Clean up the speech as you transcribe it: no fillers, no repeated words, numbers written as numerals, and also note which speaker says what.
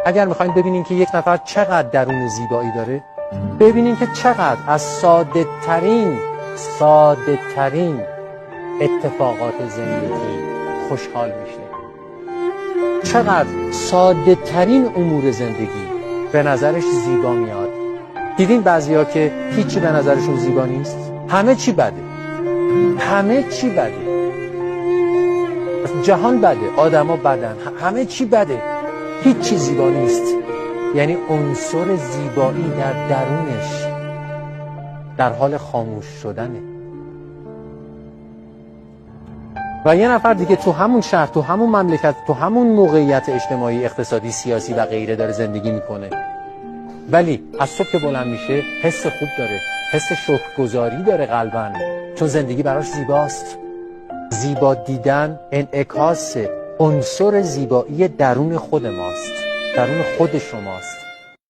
Speaker 1: اگر میخواین ببینین که یک نفر چقدر درون زیبایی داره، ببینین که چقدر از ساده ترین اتفاقات زندگی خوشحال میشه، چقدر ساده ترین امور زندگی به نظرش زیبا میاد. دیدین بعضیا که هیچی به نظرشون زیبا نیست، همه چی بده، جهان بده، آدما بدن، همه چی بده، هیچی زیبا نیست. یعنی عنصر زیبایی در درونش در حال خاموش شدنه. و یه نفر دیگه تو همون شهر، تو همون مملکت، تو همون موقعیت اجتماعی، اقتصادی، سیاسی و غیره داره زندگی میکنه، ولی از صبح که بلند میشه حس خوب داره، حس شکرگزاری داره قلباً، چون زندگی براش زیباست. زیبا دیدن انعکاس عنصر زیبایی درون خود ماست، درون خود شماست.